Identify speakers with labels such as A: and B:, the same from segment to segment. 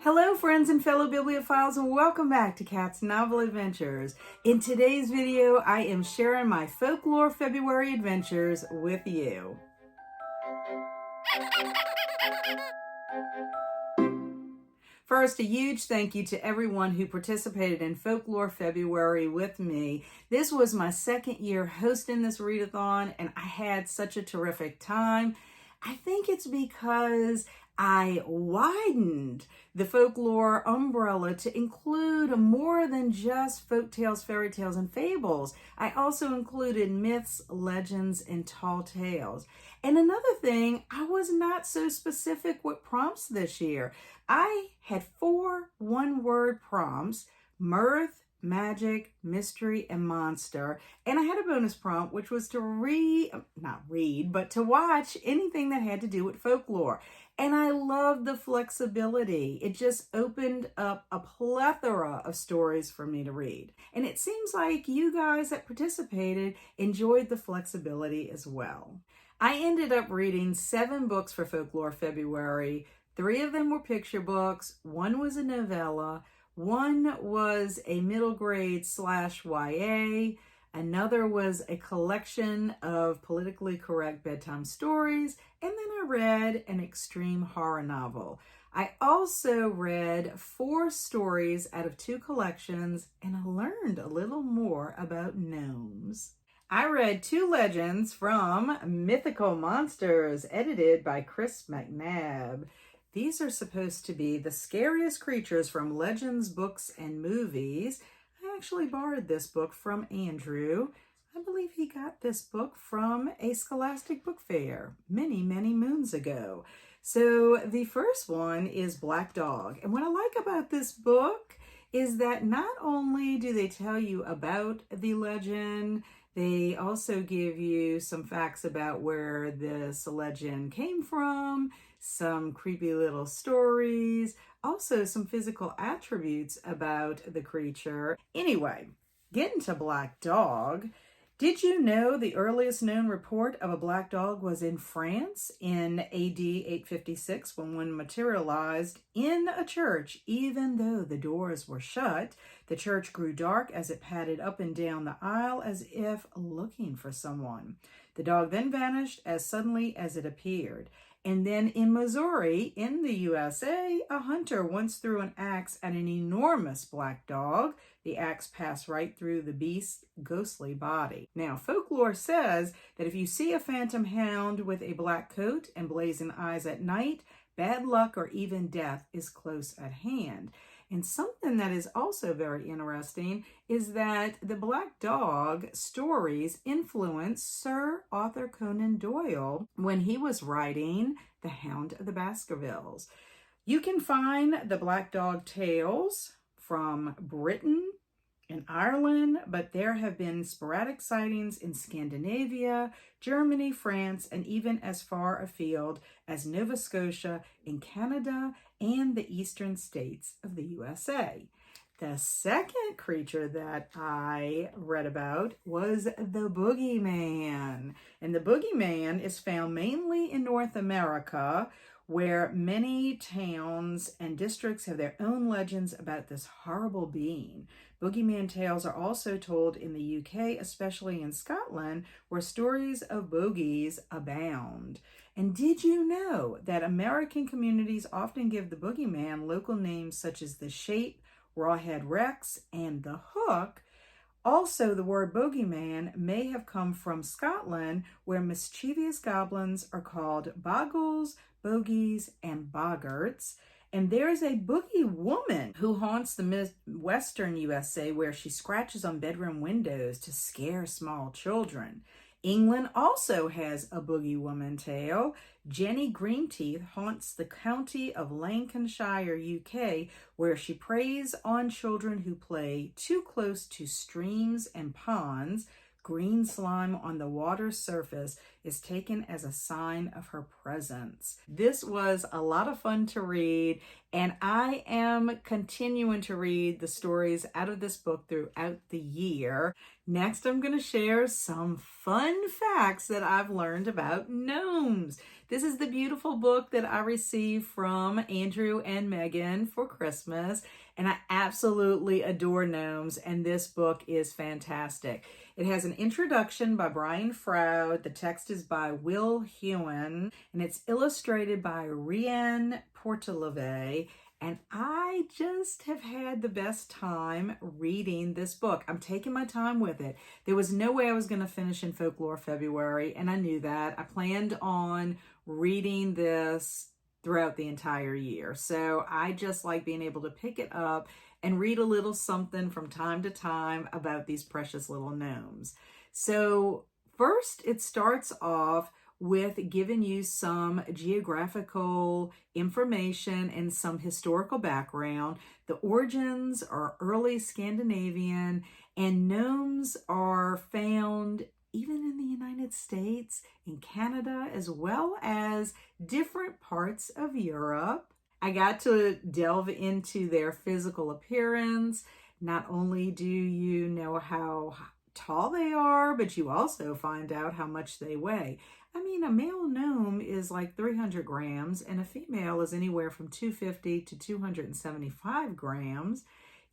A: Hello friends and fellow bibliophiles, and welcome back to Kat's Novel Adventures. In today's video, I am sharing my Folklore February adventures with you. First, a huge thank you to everyone who participated in Folklore February with me. This was my second year hosting this readathon, and I had such a terrific time. I think it's because I widened the folklore umbrella to include more than just folk tales, fairy tales, and fables. I also included myths, legends, and tall tales. And another thing, I was not so specific with prompts this year. I had 4 one-word prompts: mirth, magic, mystery, and monster. And I had a bonus prompt, which was to to watch anything that had to do with folklore. And I loved the flexibility. It just opened up a plethora of stories for me to read. And it seems like you guys that participated enjoyed the flexibility as well. I ended up reading 7 books for Folklore February. 3 of them were picture books. 1 was a novella. 1 was a middle grade / YA. Another was a collection of politically correct bedtime stories. And then I read an extreme horror novel. I also read 4 stories out of 2 collections, and I learned a little more about gnomes. I read 2 legends from Mythical Monsters, edited by Chris McNabb. These are supposed to be the scariest creatures from legends, books, and movies. I actually borrowed this book from Andrew. I believe he got this book from a Scholastic book fair many, many moons ago. So the first one is Black Dog. And what I like about this book is that not only do they tell you about the legend, they also give you some facts about where this legend came from, some creepy little stories, also some physical attributes about the creature. Anyway, getting to Black Dog. Did you know the earliest known report of a black dog was in France in AD 856 when one materialized in a church? Even though the doors were shut, the church grew dark as it padded up and down the aisle as if looking for someone. The dog then vanished as suddenly as it appeared. And then in Missouri, in the USA, a hunter once threw an axe at an enormous black dog. The axe passed right through the beast's ghostly body. Now, folklore says that if you see a phantom hound with a black coat and blazing eyes at night, bad luck or even death is close at hand. And something that is also very interesting is that the Black Dog stories influenced Sir Arthur Conan Doyle when he was writing The Hound of the Baskervilles. You can find the Black Dog tales from Britain and Ireland, but there have been sporadic sightings in Scandinavia, Germany, France, and even as far afield as Nova Scotia in Canada and the eastern states of the USA. The second creature that I read about was the boogeyman. And the boogeyman is found mainly in North America, where many towns and districts have their own legends about this horrible being. Boogeyman tales are also told in the UK, especially in Scotland, where stories of bogies abound. And did you know that American communities often give the boogeyman local names such as the Shape, Rawhead Rex, and the Hook? Also, the word boogeyman may have come from Scotland, where mischievous goblins are called bogles, bogies, and boggarts. And there is a boogie woman who haunts the Western USA, where she scratches on bedroom windows to scare small children. England also has a boogie woman tale. Jenny Greenteeth haunts the county of Lancashire, UK, where she preys on children who play too close to streams and ponds. Green slime on the water's surface is taken as a sign of her presence. This was a lot of fun to read, and I am continuing to read the stories out of this book throughout the year. Next, I'm going to share some fun facts that I've learned about gnomes. This is the beautiful book that I received from Andrew and Megan for Christmas, and I absolutely adore gnomes, and this book is fantastic. It has an introduction by Brian Froud. The text is by Will Hewen, and it's illustrated by Rian Portaleve. And I just have had the best time reading this book. I'm taking my time with it. There was no way I was going to finish in Folklore February, and I knew that. I planned on reading this throughout the entire year. So I just like being able to pick it up and read a little something from time to time about these precious little gnomes. So first, it starts off with giving you some geographical information and some historical background. The origins are early Scandinavian, and gnomes are found even in the United States, in Canada, as well as different parts of Europe. I got to delve into their physical appearance. Not only do you know how tall they are, but you also find out how much they weigh. I mean, a male gnome is like 300 grams, and a female is anywhere from 250 to 275 grams.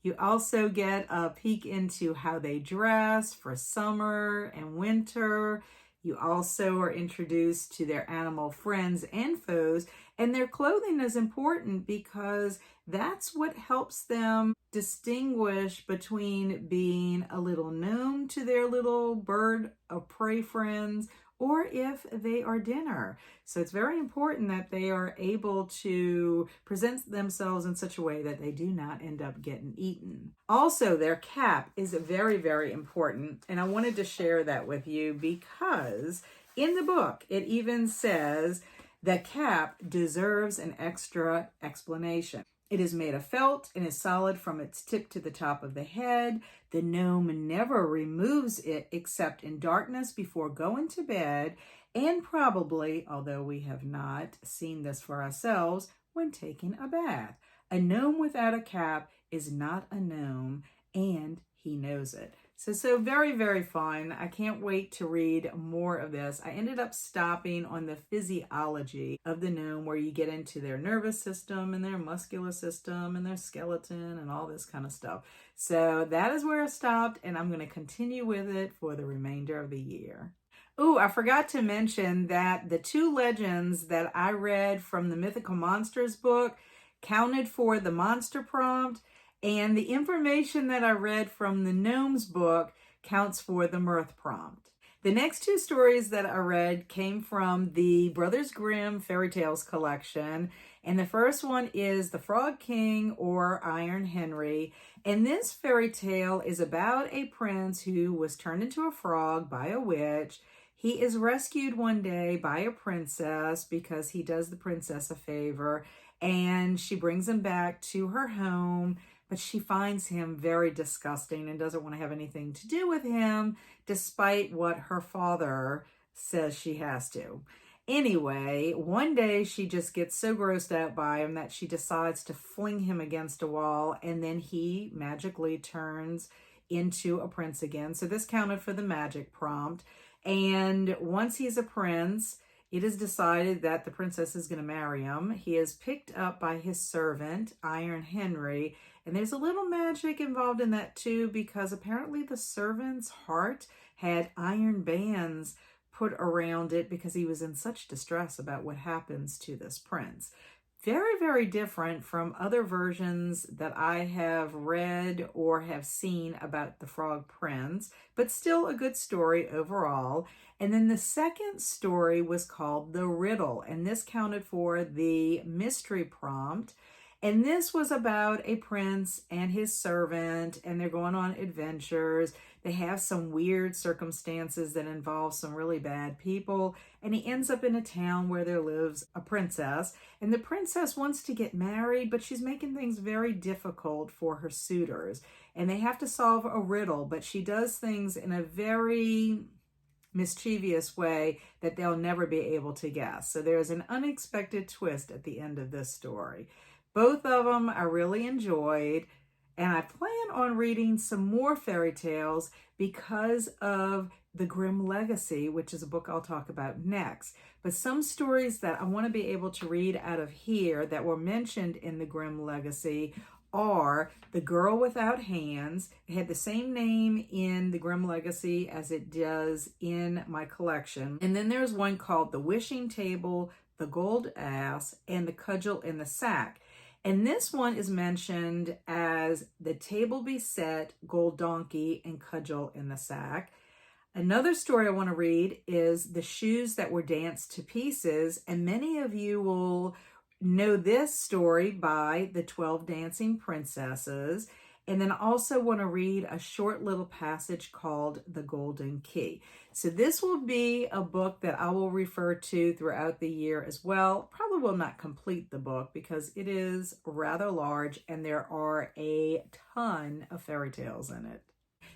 A: You also get a peek into how they dress for summer and winter. You also are introduced to their animal friends and foes, and their clothing is important because that's what helps them distinguish between being a little gnome to their little bird of prey friends, or if they are dinner. So it's very important that they are able to present themselves in such a way that they do not end up getting eaten. Also, their cap is very, very important, and I wanted to share that with you because in the book, it even says the cap deserves an extra explanation. It is made of felt and is solid from its tip to the top of the head. The gnome never removes it except in darkness before going to bed, and probably, although we have not seen this for ourselves, when taking a bath. A gnome without a cap is not a gnome, and he knows it. So very, very fun. I can't wait to read more of this. I ended up stopping on the physiology of the gnome, where you get into their nervous system and their muscular system and their skeleton and all this kind of stuff. So that is where I stopped, and I'm going to continue with it for the remainder of the year. Oh, I forgot to mention that the two legends that I read from the Mythical Monsters book counted for the monster prompt, and the information that I read from the Gnomes book counts for the Mirth prompt. The next two stories that I read came from the Brothers Grimm fairy tales collection, and the first one is The Frog King, or Iron Henry. And this fairy tale is about a prince who was turned into a frog by a witch. He is rescued one day by a princess because he does the princess a favor, and she brings him back to her home. But she finds him very disgusting and doesn't want to have anything to do with him, despite what her father says she has to. Anyway, one day she just gets so grossed out by him that she decides to fling him against a wall, and then he magically turns into a prince again. So this counted for the magic prompt. And once he's a prince, it is decided that the princess is going to marry him. He is picked up by his servant, Iron Henry, and there's a little magic involved in that too, because apparently the servant's heart had iron bands put around it because he was in such distress about what happens to this prince. Very, very different from other versions that I have read or have seen about the Frog Prince, but still a good story overall. And then the second story was called The Riddle, and this counted for the mystery prompt. And this was about a prince and his servant, and they're going on adventures. They have some weird circumstances that involve some really bad people, and he ends up in a town where there lives a princess, and the princess wants to get married, but she's making things very difficult for her suitors, and they have to solve a riddle, but she does things in a very mischievous way that they'll never be able to guess. So there's an unexpected twist at the end of this story. Both of them I really enjoyed, and I plan on reading some more fairy tales because of the Grimm Legacy, which is a book I'll talk about next. But some stories that I want to be able to read out of here that were mentioned in the Grimm Legacy are The Girl Without Hands. It had the same name in the Grimm Legacy as it does in my collection. And then there's one called The Wishing Table, The Gold Ass, and The Cudgel in the Sack. And this one is mentioned as The Table Be Set, Gold Donkey, and Cudgel in the Sack. Another story I want to read is The Shoes That Were Danced to Pieces, and many of you will know this story by The 12 Dancing Princesses. And then I also want to read a short little passage called The Golden Key. So this will be a book that I will refer to throughout the year as well. Probably will not complete the book because it is rather large and there are a ton of fairy tales in it.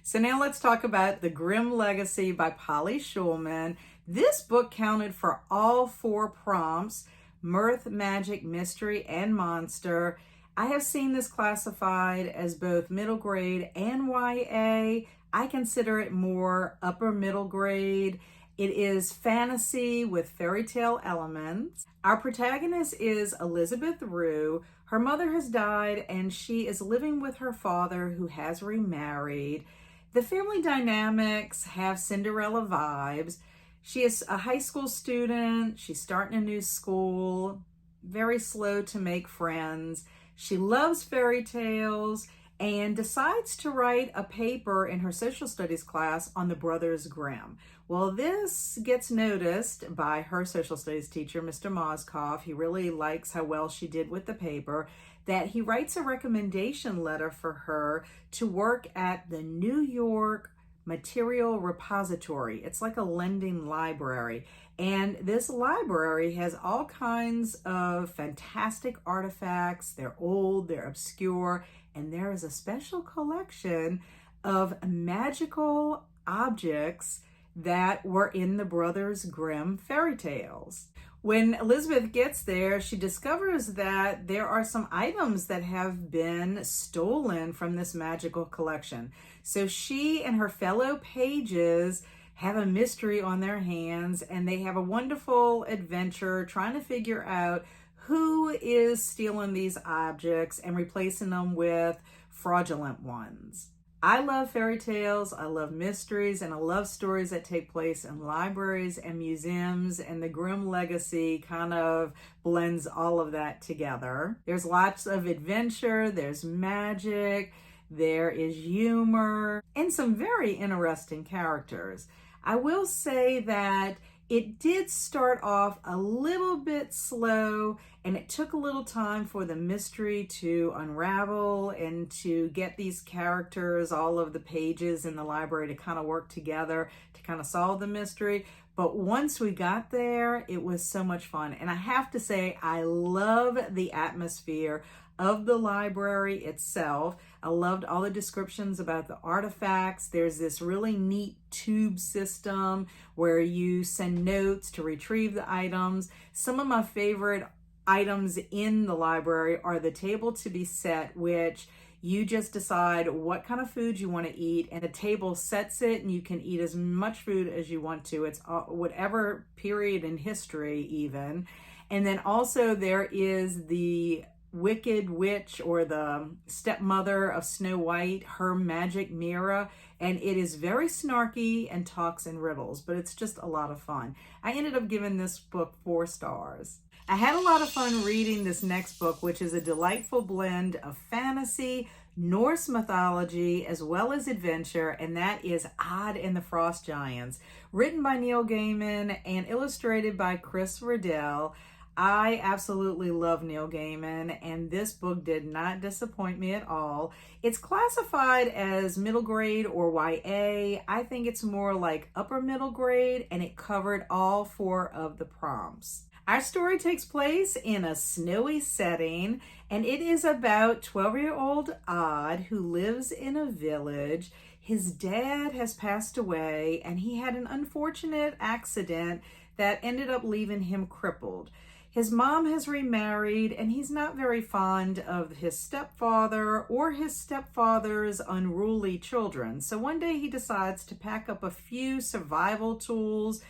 A: So now let's talk about The Grimm Legacy by Polly Schulman. This book counted for all 4 prompts: Mirth, Magic, Mystery, and Monster. I have seen this classified as both middle grade and YA. I consider it more upper middle grade. It is fantasy with fairy tale elements. Our protagonist is Elizabeth Rue. Her mother has died and she is living with her father, who has remarried. The family dynamics have Cinderella vibes. She is a high school student. She's starting a new school, very slow to make friends. She loves fairy tales and decides to write a paper in her social studies class on the Brothers Grimm. Well, this gets noticed by her social studies teacher, Mr. Moskoff. He really likes how well she did with the paper, that he writes a recommendation letter for her to work at the New York Material Repository. It's like a lending library. And this library has all kinds of fantastic artifacts. They're old, they're obscure, and there is a special collection of magical objects that were in the Brothers Grimm fairy tales. When Elizabeth gets there, she discovers that there are some items that have been stolen from this magical collection. So she and her fellow pages have a mystery on their hands, and they have a wonderful adventure trying to figure out who is stealing these objects and replacing them with fraudulent ones. I love fairy tales, I love mysteries, and I love stories that take place in libraries and museums, and the Grimm Legacy kind of blends all of that together. There's lots of adventure, there's magic, there is humor, and some very interesting characters. I will say that it did start off a little bit slow, and it took a little time for the mystery to unravel and to get these characters, all of the pages in the library, to kind of work together to kind of solve the mystery. But once we got there, it was so much fun. And I have to say, I love the atmosphere of the library itself. I loved all the descriptions about the artifacts. There's this really neat tube system where you send notes to retrieve the items. Some of my favorite items in the library are the table to be set, which you just decide what kind of food you want to eat, and the table sets it, and you can eat as much food as you want to. It's whatever period in history even. And then also there is the Wicked Witch, or the stepmother of Snow White, her magic mirror, and it is very snarky and talks in riddles, but it's just a lot of fun. I ended up giving this book 4 stars. I had a lot of fun reading this next book, which is a delightful blend of fantasy, Norse mythology, as well as adventure, and that is Odd and the Frost Giants, written by Neil Gaiman and illustrated by Chris Riddell. I absolutely love Neil Gaiman, and this book did not disappoint me at all. It's classified as middle grade or YA. I think it's more like upper middle grade, and it covered all 4 of the prompts. Our story takes place in a snowy setting, and it is about 12-year-old Odd who lives in a village. His dad has passed away, and he had an unfortunate accident that ended up leaving him crippled. His mom has remarried, and he's not very fond of his stepfather or his stepfather's unruly children. So one day he decides to pack up a few survival tools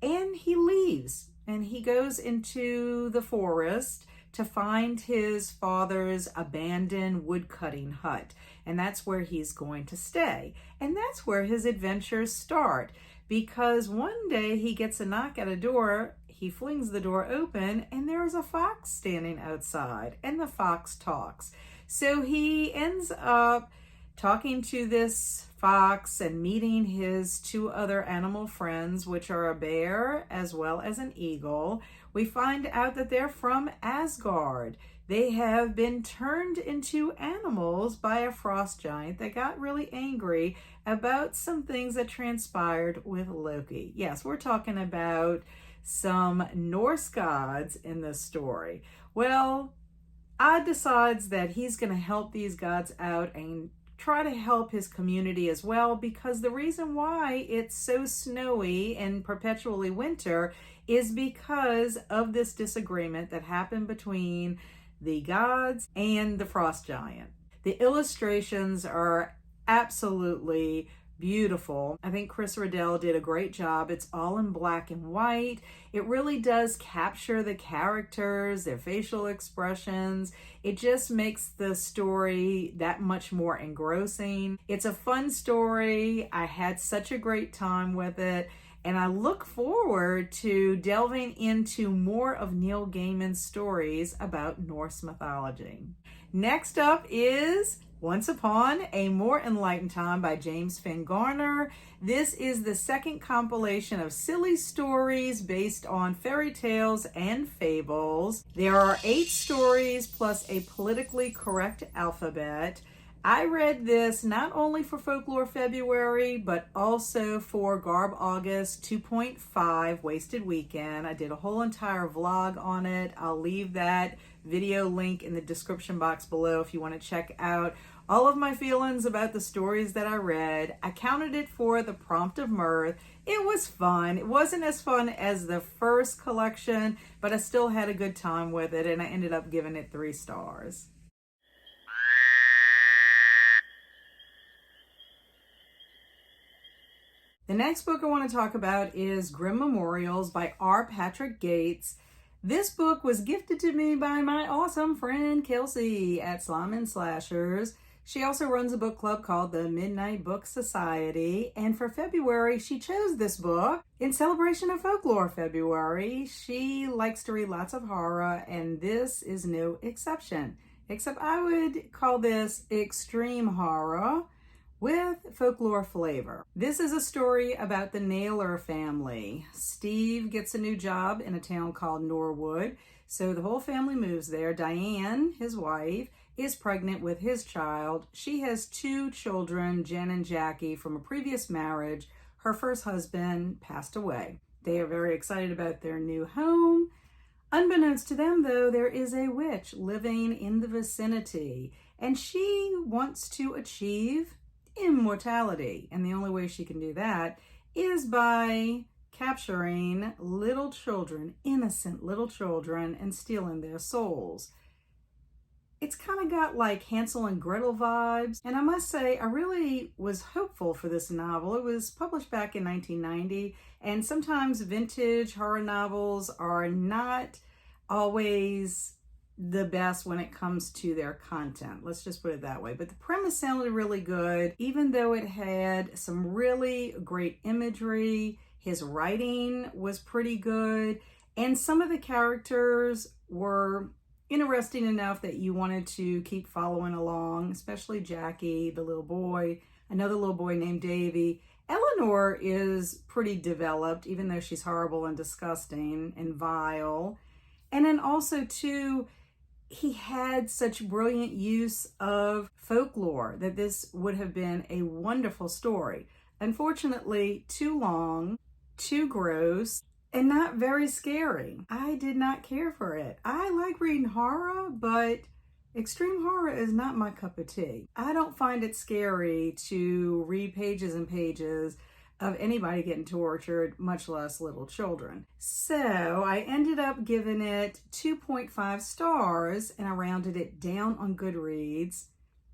A: and he leaves. And he goes into the forest to find his father's abandoned woodcutting hut. And that's where he's going to stay. And that's where his adventures start. Because one day he gets a knock at a door, he flings the door open, and there is a fox standing outside, and the fox talks. So he ends up talking to this fox and meeting his two other animal friends, which are a bear as well as an eagle. We find out that they're from Asgard. They have been turned into animals by a frost giant that got really angry about some things that transpired with Loki. Yes, we're talking about some Norse gods in this story. Well, Odd decides that he's going to help these gods out and try to help his community as well, because the reason why it's so snowy and perpetually winter is because of this disagreement that happened between the gods and the frost giant. The illustrations are absolutely beautiful. I think Chris Riddell did a great job. It's all in black and white. It really does capture the characters, their facial expressions. It just makes the story that much more engrossing. It's a fun story. I had such a great time with it. And I look forward to delving into more of Neil Gaiman's stories about Norse mythology. Next up is Once Upon a More Enlightened Time by James Finn Garner. This is the second compilation of silly stories based on fairy tales and fables. There are 8 stories plus a politically correct alphabet. I read this not only for Folklore February, but also for GarbAugust 2.5 Wasted Weekend. I did a whole entire vlog on it. I'll leave that video link in the description box below if you want to check out all of my feelings about the stories that I read. I counted it for the prompt of Mirth. It was fun. It wasn't as fun as the first collection, but I still had a good time with it, and I ended up giving it 3 stars. The next book I want to talk about is Grimm Memorials by R. Patrick Gates. This book was gifted to me by my awesome friend Kelsi at Slime and Slashers. She also runs a book club called the Midnight Book Society, and for February she chose this book in celebration of Folklore February. She likes to read lots of horror, and this is no exception, except I would call this extreme horror with folklore flavor. This is a story about the Naylor family. Steve gets a new job in a town called Norwood, so the whole family moves there. Diane, his wife, is pregnant with his child. She has 2 children, Jen and Jackie, from a previous marriage. Her first husband passed away. They are very excited about their new home. Unbeknownst to them, though, there is a witch living in the vicinity, and she wants to achieve immortality. And the only way she can do that is by capturing little children, innocent little children, and stealing their souls. It's kind of got like Hansel and Gretel vibes, and I must say I really was hopeful for this novel. It was published back in 1990, and sometimes vintage horror novels are not always the best when it comes to their content. Let's just put it that way. But the premise sounded really good, even though it had some really great imagery. His writing was pretty good, and some of the characters were interesting enough that you wanted to keep following along, especially Jackie, the little boy, another little boy named Davy. Eleanor is pretty developed, even though she's horrible and disgusting and vile. And then also, too, he had such brilliant use of folklore that this would have been a wonderful story. Unfortunately, too long, too gross, and not very scary. I did not care for it. I like reading horror, but extreme horror is not my cup of tea. I don't find it scary to read pages and pages of anybody getting tortured, much less little children. So I ended up giving it 2.5 stars, and I rounded it down on Goodreads.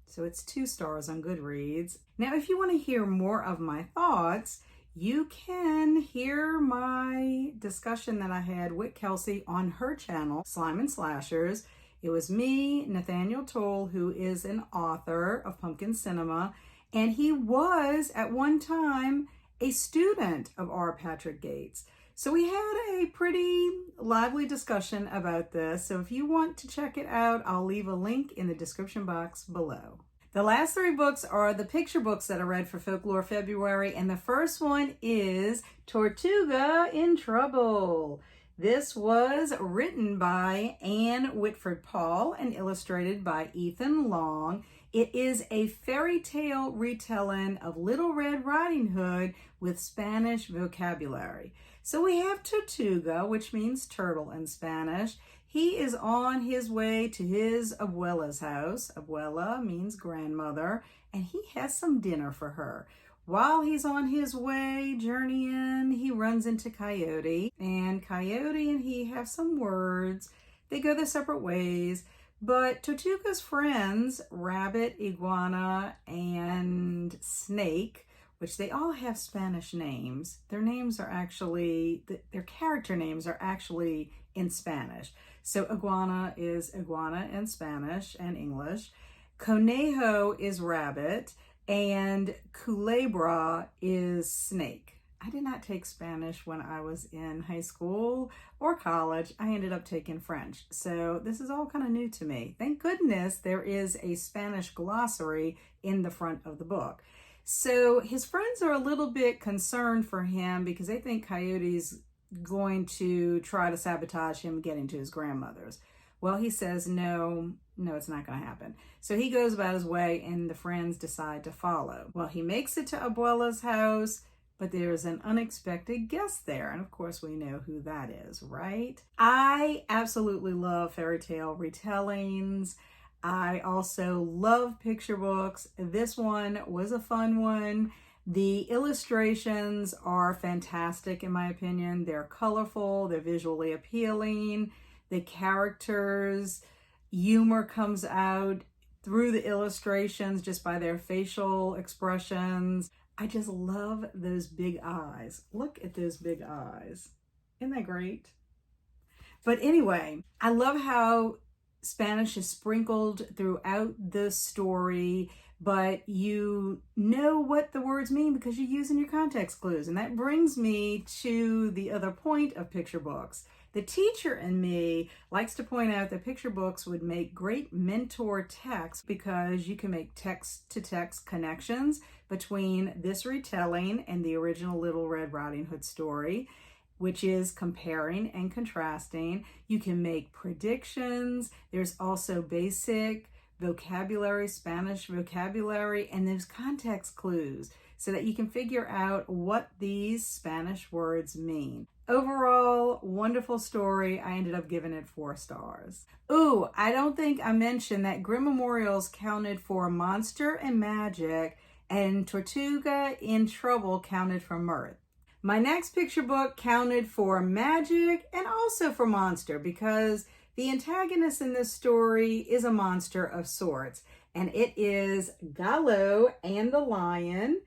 A: So it's 2 stars on Goodreads. Now, if you want to hear more of my thoughts, you can hear my discussion that I had with Kelsi on her channel, Slime and Slashers. It was me, Nathaniel Toll, who is an author of Pumpkin Cinema, and he was at one time a student of R. Patrick Gates. So we had a pretty lively discussion about this. So if you want to check it out, I'll leave a link in the description box below. The last 3 books are the picture books that I read for Folklore February, and the first one is Tortuga in Trouble. This was written by Anne Whitford Paul and illustrated by Ethan Long. It is a fairy tale retelling of Little Red Riding Hood with Spanish vocabulary. So we have Tortuga, which means turtle in Spanish. He is on his way to his abuela's house. Abuela means grandmother, and he has some dinner for her. While he's on his way journeying, he runs into Coyote, and Coyote and he have some words. They go their separate ways, but Tortuga's friends, Rabbit, Iguana, and Snake, which they all have Spanish names. Their names are actually, their character names are actually in Spanish. So iguana is iguana in Spanish and English. Conejo is rabbit, and culebra is snake. I did not take Spanish when I was in high school or college. I ended up taking French. So this is all kind of new to me. Thank goodness there is a Spanish glossary in the front of the book. So his friends are a little bit concerned for him because they think Coyote's going to try to sabotage him getting to his grandmother's. Well, he says, no, it's not going to happen. So he goes about his way and the friends decide to follow. Well, he makes it to Abuela's house, but there's an unexpected guest there. And of course, we know who that is, right? I absolutely love fairy tale retellings. I also love picture books. This one was a fun one. The illustrations are fantastic in my opinion. They're colorful, they're visually appealing. The characters' humor comes out through the illustrations just by their facial expressions. I just love those big eyes. Look at those big eyes. Isn't that great? But anyway, I love how Spanish is sprinkled throughout the story, but you know what the words mean because you're using your context clues. And that brings me to the other point of picture books. The teacher in me likes to point out that picture books would make great mentor text because you can make text-to-text connections between this retelling and the original Little Red Riding Hood story, which is comparing and contrasting. You can make predictions. There's also basic vocabulary, Spanish vocabulary, and there's context clues so that you can figure out what these Spanish words mean. Overall, wonderful story. I ended up giving it 4 stars. Ooh, I don't think I mentioned that Grimm Memorials counted for Monster and Magic, and Tortuga in Trouble counted for Mirth. My next picture book counted for Magic and also for Monster because the antagonist in this story is a monster of sorts, and it is Gallo and the Lion.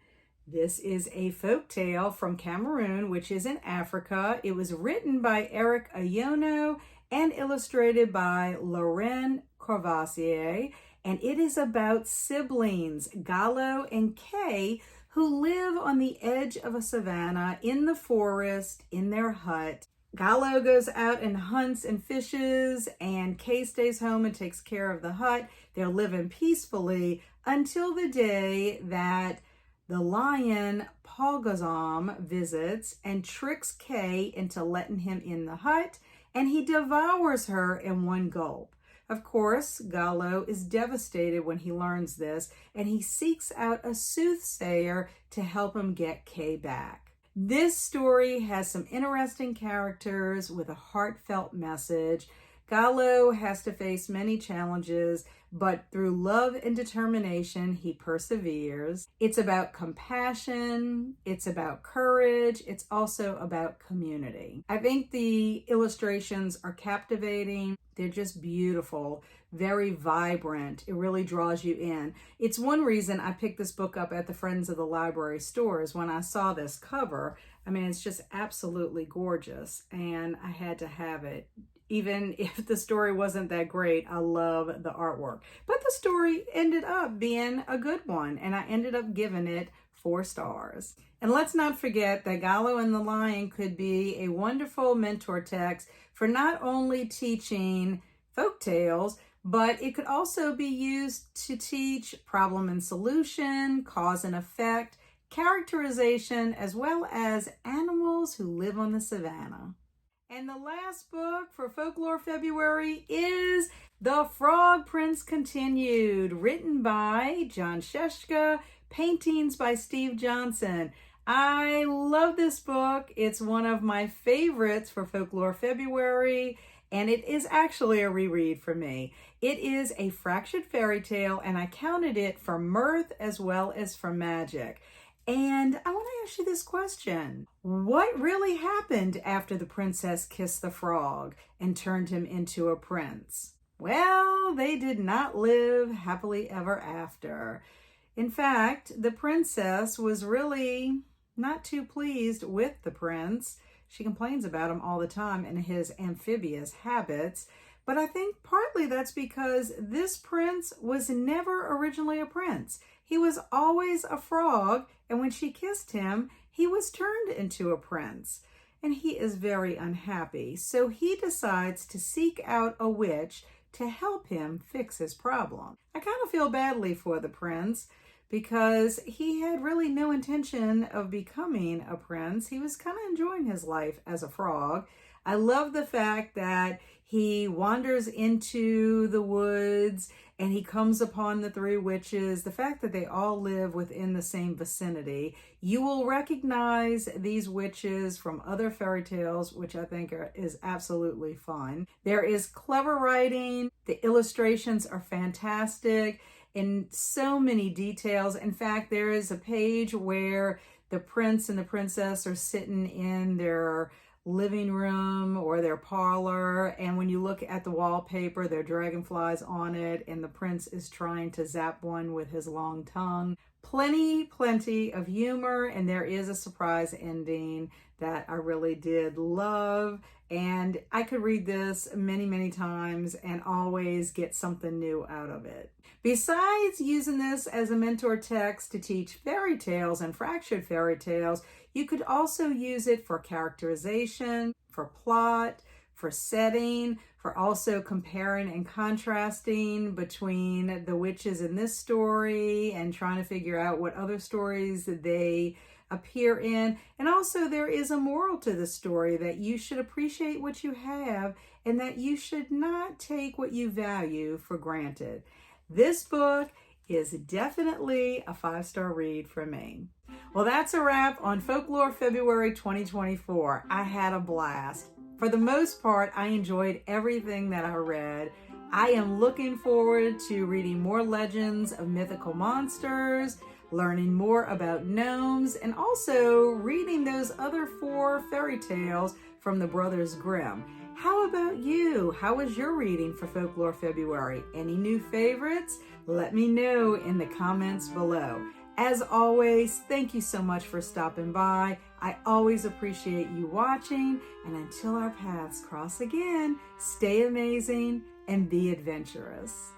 A: This is a folk tale from Cameroon, which is in Africa. It was written by Eric Ayono and illustrated by Lauren Corvassier, and it is about siblings, Gallo and Kay, who live on the edge of a savanna in the forest in their hut. Gallo goes out and hunts and fishes, and Kay stays home and takes care of the hut. They're living peacefully until the day that the lion Pogazam visits and tricks Kay into letting him in the hut, and he devours her in one gulp. Of course, Gallo is devastated when he learns this, and he seeks out a soothsayer to help him get Kay back. This story has some interesting characters with a heartfelt message. Gallo has to face many challenges, but through love and determination, he perseveres. It's about compassion, it's about courage, it's also about community. I think the illustrations are captivating. They're just beautiful, very vibrant. It really draws you in. It's one reason I picked this book up at the Friends of the Library stores. When I saw this cover, I mean, it's just absolutely gorgeous, and I had to have it. Even if the story wasn't that great, I love the artwork. But the story ended up being a good one, and I ended up giving it 4 stars. And let's not forget that Gallo and the Lion could be a wonderful mentor text for not only teaching folk tales, but it could also be used to teach problem and solution, cause and effect, characterization, as well as animals who live on the savannah. And the last book for Folklore February is The Frog Prince Continued, written by John Sheshka, paintings by Steve Johnson. I love this book. It's one of my favorites for Folklore February, and it is actually a reread for me. It is a fractured fairy tale, and I counted it for mirth as well as for magic. And I want to ask you this question. What really happened after the princess kissed the frog and turned him into a prince? Well, they did not live happily ever after. In fact, the princess was really not too pleased with the prince. She complains about him all the time and his amphibious habits. But I think partly that's because this prince was never originally a prince. He was always a frog, and when she kissed him, he was turned into a prince. And he is very unhappy. So he decides to seek out a witch to help him fix his problem. I kind of feel badly for the prince because he had really no intention of becoming a prince. He was kind of enjoying his life as a frog. I love the fact that he wanders into the woods and he comes upon the 3 witches. The fact that they all live within the same vicinity. You will recognize these witches from other fairy tales, which I think is absolutely fun. There is clever writing. The illustrations are fantastic in so many details. In fact, there is a page where the prince and the princess are sitting in their living room or their parlor, and when you look at the wallpaper, there are dragonflies on it, and the prince is trying to zap one with his long tongue. Plenty of humor, and there is a surprise ending that I really did love, and I could read this many times and always get something new out of it. Besides using this as a mentor text to teach fairy tales and fractured fairy tales, you could also use it for characterization, for plot, for setting, for also comparing and contrasting between the witches in this story and trying to figure out what other stories they appear in. And also there is a moral to the story that you should appreciate what you have and that you should not take what you value for granted. This book is definitely a 5-star read for me. Well, that's a wrap on Folklore February 2024. I had a blast. For the most part, I enjoyed everything that I read. I am looking forward to reading more legends of mythical monsters, learning more about gnomes, and also reading those other 4 fairy tales from the Brothers Grimm. How about you? How was your reading for Folklore February? Any new favorites? Let me know in the comments below. As always, thank you so much for stopping by. I always appreciate you watching, and until our paths cross again, stay amazing and be adventurous.